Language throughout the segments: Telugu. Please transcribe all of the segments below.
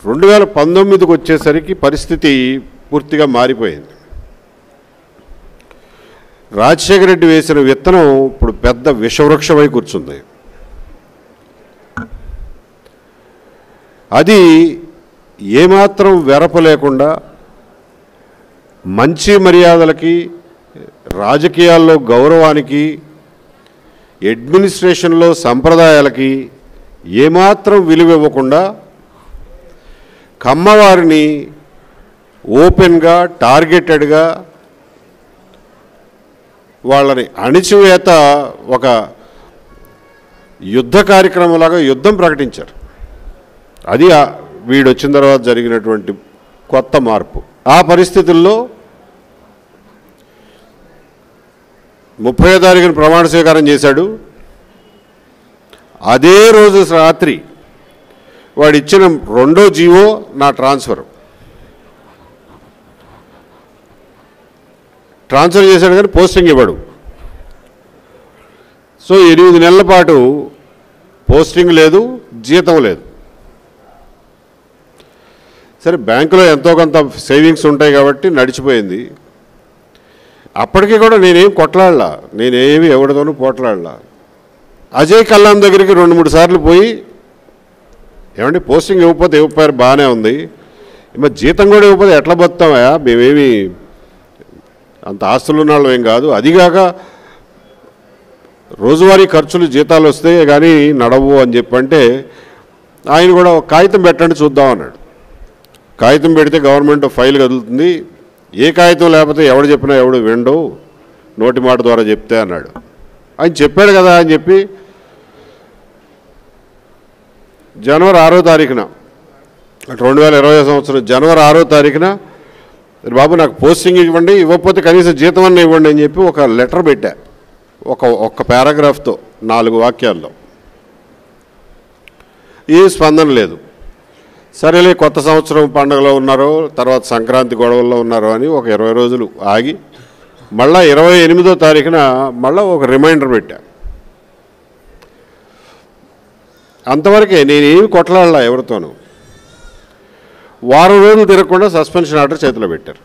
2019కి వచ్చేసరికి పరిస్థితి పూర్తిగా మారిపోయింది. రాజశేఖర రెడ్డి వేసిన విత్తనం ఇప్పుడు పెద్ద విషవృక్షమై కూర్చుంది. అది ఏమాత్రం వెరప లేకుండా మంచి మర్యాదలకి, రాజకీయాల్లో గౌరవానికి, అడ్మినిస్ట్రేషన్లో సంప్రదాయాలకి ఏమాత్రం విలువ ఇవ్వకుండా కమ్మవారిని ఓపెన్గా, టార్గెటెడ్గా వాళ్ళని అణిచివేత ఒక యుద్ధ కార్యక్రమంలాగా యుద్ధం ప్రకటించారు. అది వీడు వచ్చిన తర్వాత జరిగినటువంటి కొత్త మార్పు. ఆ పరిస్థితుల్లో 30వ తారీఖున ప్రమాణ స్వీకారం చేశాడు. అదే రోజు రాత్రి వాడు ఇచ్చిన రెండో జీవో నా ట్రాన్స్ఫర్ చేశాడు, కానీ పోస్టింగ్ ఇవ్వడు. సో 8 నెలల పాటు పోస్టింగ్ లేదు, జీతం లేదు. సరే, బ్యాంకులో ఎంతో కొంత సేవింగ్స్ ఉంటాయి కాబట్టి నడిచిపోయింది. అప్పటికీ కూడా నేనేం కొట్లాడలా, నేనేమి ఎవరితోనూ పోట్లాడలా. అజయ్ కల్లాం దగ్గరికి 2-3 సార్లు పోయి, ఏమంటే పోస్టింగ్ ఇవ్వకపోయారు, బాగానే ఉంది, మరి జీతం కూడా ఇవ్వకపోతే ఎట్లా బతుకుతామా, మేమేమి అంత ఆస్తులు ఉన్న వాళ్ళం ఏం కాదు, అదిగాక రోజువారీ ఖర్చులు జీతాలు వస్తే కానీ నడవు అని చెప్పంటే ఆయన కూడా ఒక కాగితం పెట్టండి చూద్దాం అన్నాడు. కాగితం పెడితే గవర్నమెంట్ ఫైల్ కదులుతుంది, ఏ కాగితం లేకపోతే ఎవడు చెప్పినా ఎవడు వినడు, నోటి మాట ద్వారా చెప్తే అన్నాడు. ఆయన చెప్పాడు కదా అని చెప్పి జనవరి 6వ తారీఖున 2020 సంవత్సరం జనవరి 6వ తారీఖున బాబు నాకు పోస్టింగ్ ఇవ్వండి, ఇవ్వకపోతే కనీసం జీతం అన్న ఇవ్వండి అని చెప్పి ఒక లెటర్ పెట్టా, ఒక్క పారాగ్రాఫ్తో 4 వాక్యాల్లో. ఏ స్పందన లేదు. సరేలే, కొత్త సంవత్సరం పండుగలో ఉన్నారో, తర్వాత సంక్రాంతి గొడవల్లో ఉన్నారో అని ఒక 20 రోజులు ఆగి మళ్ళా 28వ తారీఖున మళ్ళీ ఒక రిమైండర్ పెట్టా. అంతవరకే, నేనేమి కొట్లాడలా ఎవరితోనూ. వారం రోజులు తిరగకుండా సస్పెన్షన్ ఆర్డర్ చేతిలో పెట్టారు.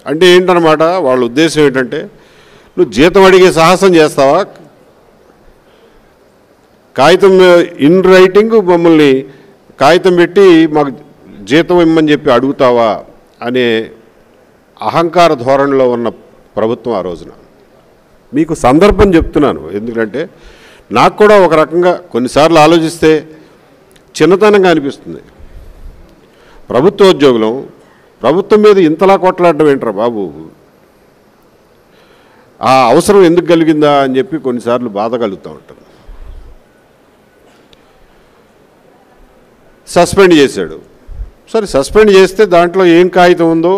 అంటే ఏంటన్నమాట, వాళ్ళ ఉద్దేశం ఏంటంటే, నువ్వు జీతం అడిగే సాహసం చేస్తావా, కాగితం ఇన్ రైటింగ్ మమ్మల్ని కాగితం పెట్టి మాకు జీతం ఇమ్మని చెప్పి అడుగుతావా అనే అహంకార ధోరణిలో ఉన్న ప్రభుత్వం ఆ రోజున. మీకు సందర్భం చెప్తున్నాను, ఎందుకంటే నాకు కూడా ఒక రకంగా కొన్నిసార్లు ఆలోచిస్తే చిన్నతనంగా అనిపిస్తుంది. ప్రభుత్వ ఉద్యోగులం, ప్రభుత్వం మీద ఇంతలా కొట్లాడడం ఏంట్రా బాబు, ఆ అవసరం ఎందుకు కలిగిందా అని చెప్పి కొన్నిసార్లు బాధ కలుగుతూ ఉంటుంది. సస్పెండ్ చేశాడు. సరే, సస్పెండ్ చేస్తే దాంట్లో ఏం కాగితం ఉందో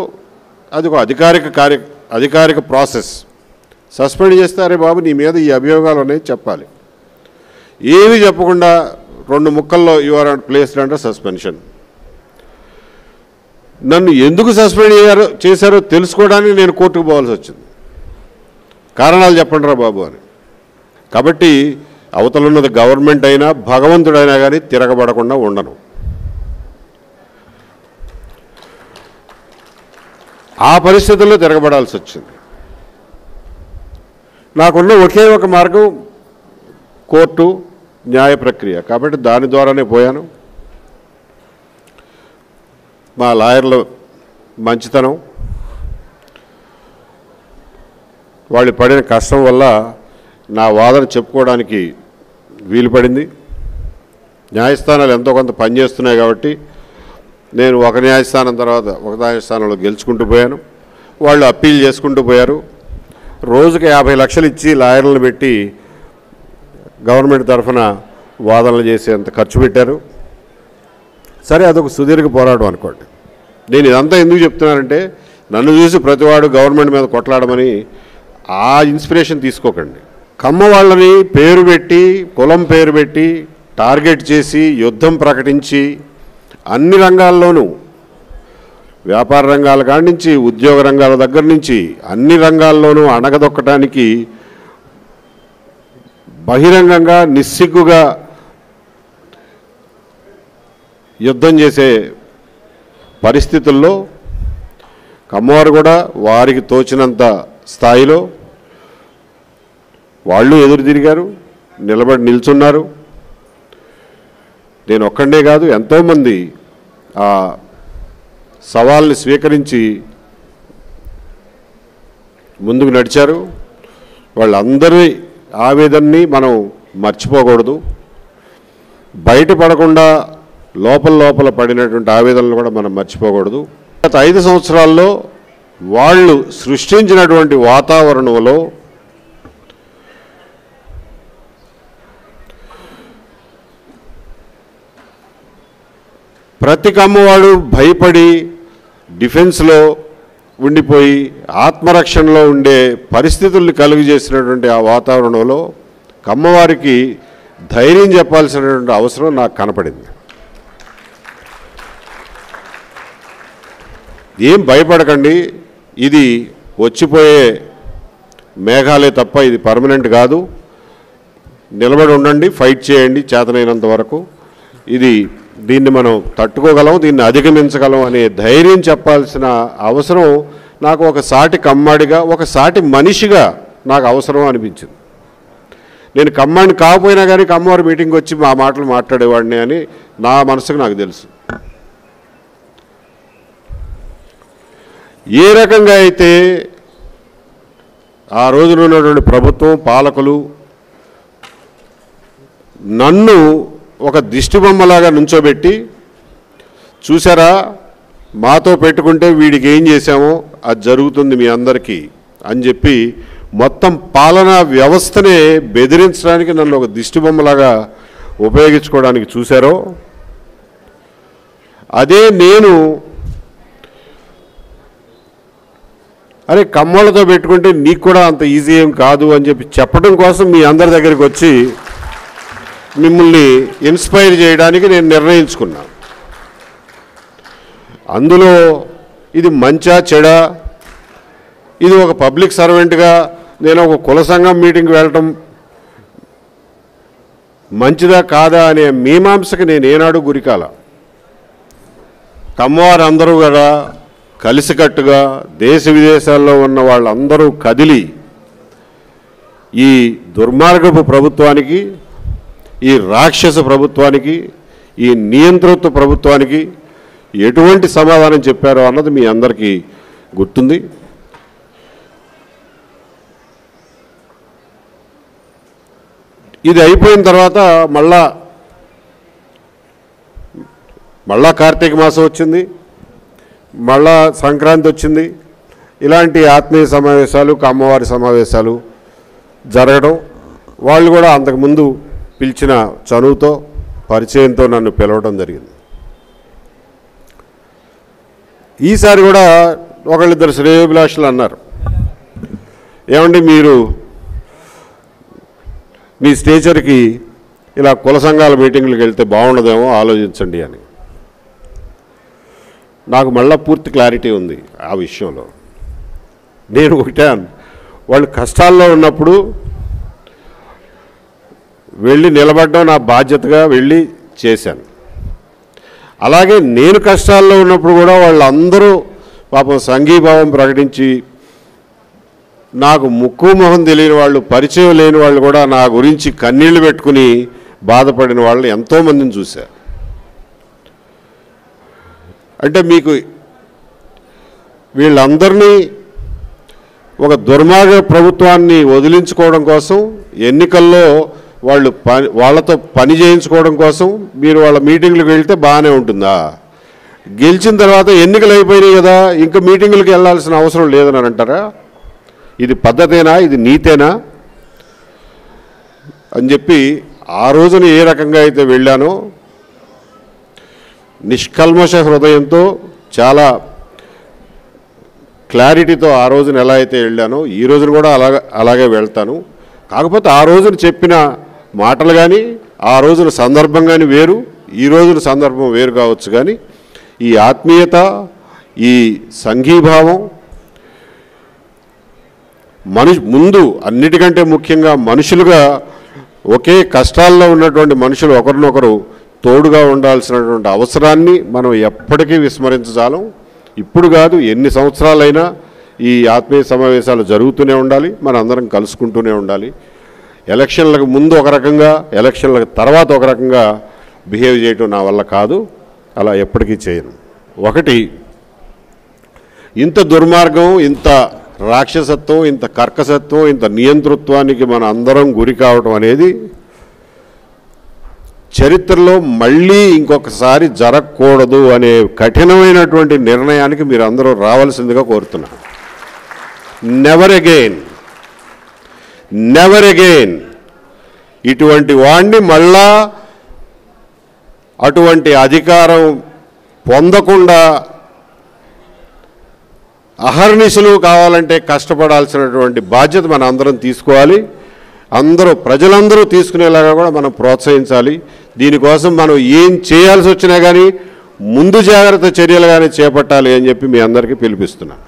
అది ఒక అధికారిక ప్రాసెస్. సస్పెండ్ చేస్తే అరే బాబు నీ మీద ఈ అభియోగాలు ఉన్నాయి చెప్పాలి. ఏమీ చెప్పకుండా 2 ముక్కల్లో you are placed under suspension. నన్ను ఎందుకు సస్పెండ్ చేశారో తెలుసుకోవడానికి నేను కోర్టుకు పోవాల్సి వచ్చింది. కారణాలు చెప్పండి రా బాబు అని. కాబట్టి అవతలున్నది గవర్నమెంట్ అయినా భగవంతుడైనా కానీ తిరగబడకుండా ఉండను. ఆ పరిస్థితుల్లో తిరగబడాల్సి వచ్చింది. నాకున్న ఒకే ఒక మార్గం కోర్టు, న్యాయ ప్రక్రియ. కాబట్టి దాని ద్వారానే పోయాను. మా లాయర్ల మంచితనం, వాళ్ళు పడిన కష్టం వల్ల నా వాదన చెప్పుకోవడానికి వీలు పడింది. న్యాయస్థానాలు ఎంతో కొంత పనిచేస్తున్నాయి కాబట్టి నేను ఒక న్యాయస్థానం తర్వాత ఒక న్యాయస్థానంలో గెలుచుకుంటూ పోయాను. వాళ్ళు అప్పీల్ చేసుకుంటూ పోయారు. రోజుకి 50 లక్షలు ఇచ్చి లాయర్లను పెట్టి గవర్నమెంట్ తరఫున వాదనలు చేసేంత ఖర్చు పెట్టారు. సరే, అదొక సుదీర్ఘ పోరాటం అనుకోండి. నేను ఇదంతా ఎందుకు చెప్తున్నానంటే, నన్ను చూసి ప్రతివాడు గవర్నమెంట్ మీద కొట్లాడమని ఆ ఇన్స్పిరేషన్ తీసుకోకండి. కమ్మ వాళ్ళని పేరు పెట్టి, కులం పేరు పెట్టి టార్గెట్ చేసి యుద్ధం ప్రకటించి అన్ని రంగాల్లోనూ, వ్యాపార రంగాల కాడి నుంచి ఉద్యోగ రంగాల దగ్గర నుంచి అన్ని రంగాల్లోనూ అణగదొక్కటానికి బహిరంగంగా నిస్సిగ్గుగా యుద్ధం చేసే పరిస్థితుల్లో కమ్మవారు కూడా వారికి తోచినంత స్థాయిలో వాళ్ళు ఎదురు తిరిగారు, నిల్చున్నారు. నేను ఒక్కడే కాదు, ఎంతోమంది ఆ సవాల్ని స్వీకరించి ముందుకు నడిచారు. వాళ్ళందరి ఆవేదనని మనం మర్చిపోకూడదు. బయటపడకుండా లోపల పడినటువంటి ఆవేదనలు కూడా మనం మర్చిపోకూడదు. గత 5 సంవత్సరాల్లో వాళ్ళు సృష్టించినటువంటి వాతావరణంలో ప్రతి కమ్మవాడు భయపడి డిఫెన్స్లో ఉండిపోయి ఆత్మరక్షణలో ఉండే పరిస్థితుల్ని కలుగజేసినటువంటి ఆ వాతావరణంలో కమ్మవారికి ధైర్యం చెప్పాల్సినటువంటి అవసరం నాకు కనపడింది. ఏం భయపడకండి, ఇది వచ్చిపోయే మేఘాలే తప్ప ఇది పర్మనెంట్ కాదు. నిలబడి ఉండండి, ఫైట్ చేయండి చేతనైనంత వరకు. దీన్ని మనం తట్టుకోగలం, దీన్ని అధిగమించగలం అనే ధైర్యం చెప్పాల్సిన అవసరం నాకు ఒక సాటి కమ్మాడిగా, ఒక సాటి మనిషిగా నాకు అవసరం అనిపించింది. నేను కమ్మాడిని కాకపోయినా కానీ కమ్మవారి మీటింగ్కి వచ్చి మా మాటలు మాట్లాడేవాడిని అని నా మనసుకు నాకు తెలుసు. ఏ రకంగా అయితే ఆ రోజున ఉన్నటువంటి ప్రభుత్వం, పాలకులు నన్ను ఒక దిష్టిబొమ్మలాగా నుంచోబెట్టి, చూసారా మాతో పెట్టుకుంటే వీడికి ఏం చేశామో అది జరుగుతుంది మీ అందరికీ అని చెప్పి మొత్తం పాలనా వ్యవస్థనే బెదిరించడానికి నన్ను ఒక దిష్టిబొమ్మలాగా ఉపయోగించుకోవడానికి చూశారో, అదే నేను అరే కమ్మోళ్ళతో పెట్టుకుంటే నీకు కూడా అంత ఈజీ ఏం కాదు అని చెప్పి చెప్పడం కోసం మీ అందరి దగ్గరికి వచ్చి మిమ్మల్ని ఇన్స్పైర్ చేయడానికి నేను నిర్ణయించుకున్నా. అందులో ఇది మంచా చెడా, ఇది ఒక పబ్లిక్ సర్వెంట్గా నేను ఒక కుల సంఘం మీటింగ్కి వెళ్ళటం మంచిదా కాదా అనే మీమాంసకి నేను ఏనాడు గురికాల. కమ్మవారు అందరూ కూడా కలిసికట్టుగా దేశ విదేశాల్లో ఉన్న వాళ్ళందరూ కదిలి ఈ దుర్మార్గపు ప్రభుత్వానికి, ఈ రాక్షస ప్రభుత్వానికి, ఈ నియంతృత్వ ప్రభుత్వానికి ఎటువంటి సమాధానం చెప్పారో అన్నది మీ అందరికీ గుర్తుంది. ఇది అయిపోయిన తర్వాత మళ్ళా కార్తీక మాసం వచ్చింది, మళ్ళా సంక్రాంతి వచ్చింది. ఇలాంటి ఆత్మీయ సమావేశాలు, కమ్మవారి సమావేశాలు జరగడం, వాళ్ళు కూడా అంతకుముందు పిలిచిన చనువుతో పరిచయంతో నన్ను పిలవడం జరిగింది. ఈసారి కూడా ఒకళ్ళిద్దరు శ్రేయోభిలాషులు అన్నారు, ఏమండి మీరు మీ స్టేచర్కి ఇలా కుల సంఘాల మీటింగ్లకు వెళ్తే బాగుండదేమో ఆలోచించండి అని. నాకు మళ్ళీ పూర్తి క్లారిటీ ఉంది ఆ విషయంలో. నేను ఒకటే వాళ్ళు కష్టాల్లో ఉన్నప్పుడు వెళ్ళి నిలబడడం నా బాధ్యతగా వెళ్ళి చేశాను. అలాగే నేను కష్టాల్లో ఉన్నప్పుడు కూడా వాళ్ళందరూ పాపం సంఘీభావం ప్రకటించి, నాకు ముక్కు మొహం తెలియని వాళ్ళు, పరిచయం లేని వాళ్ళు కూడా నా గురించి కన్నీళ్లు పెట్టుకుని బాధపడిన వాళ్ళని ఎంతోమందిని చూశారు. అంటే మీకు వీళ్ళందరినీ ఒక దుర్మార్గ ప్రభుత్వాన్ని వదిలించుకోవడం కోసం, ఎన్నికల్లో వాళ్ళతో పని చేయించుకోవడం కోసం మీరు వాళ్ళ మీటింగ్లకు వెళ్తే బాగానే ఉంటుందా? గెలిచిన తర్వాత ఎన్నికలు అయిపోయినాయి కదా, ఇంకా మీటింగులకు వెళ్ళాల్సిన అవసరం లేదని అంటారా? ఇది పద్ధతేనా? ఇది నీతేనా అని చెప్పి ఆ రోజున ఏ రకంగా అయితే వెళ్ళానో నిష్కల్మష హృదయంతో, చాలా క్లారిటీతో ఆ రోజున ఎలా అయితే వెళ్ళానో ఈ రోజున కూడా అలాగే వెళ్తాను. కాకపోతే ఆ రోజున చెప్పిన మాటలు కానీ, ఆ రోజున సందర్భం కానీ వేరు, ఈ రోజున సందర్భం వేరు కావచ్చు. కానీ ఈ ఆత్మీయత, ఈ సంఘీభావం ముందు అన్నిటికంటే ముఖ్యంగా మనుషులుగా, ఒకే కష్టాల్లో ఉన్నటువంటి మనుషులు ఒకరినొకరు తోడుగా ఉండాల్సినటువంటి అవసరాన్ని మనం ఎప్పటికీ విస్మరించజాలం. ఇప్పుడు కాదు, ఎన్ని సంవత్సరాలైనా ఈ ఆత్మీయ సమావేశాలు జరుగుతూనే ఉండాలి, మన అందరం కలుసుకుంటూనే ఉండాలి. ఎలక్షన్లకు ముందు ఒక రకంగా, ఎలక్షన్లకు తర్వాత ఒక రకంగా బిహేవ్ చేయటం నా వల్ల కాదు, అలా ఎప్పటికీ చేయను. ఒకటి, ఇంత దుర్మార్గం, ఇంత రాక్షసత్వం, ఇంత కర్కసత్వం, ఇంత నియంతృత్వానికి మన అందరం గురి కావటం అనేది చరిత్రలో మళ్ళీ ఇంకొకసారి జరగకూడదు అనే కఠినమైనటువంటి నిర్ణయానికి మీరు అందరూ రావాల్సిందిగా కోరుతున్నాను. నెవర్ అగైన్, నెవర్ అగైన్ ఇటువంటి వాడిని మళ్ళా అటువంటి అధికారం పొందకుండా అహర్నిశలు కావాలంటే కష్టపడాల్సినటువంటి బాధ్యత మన అందరం తీసుకోవాలి. ప్రజలందరూ తీసుకునేలాగా కూడా మనం ప్రోత్సహించాలి. దీనికోసం మనం ఏం చేయాల్సి వచ్చినా కానీ ముందు జాగ్రత్త చర్యలు కానీ చేపట్టాలి అని చెప్పి మీ అందరికీ పిలిపిస్తున్నాను.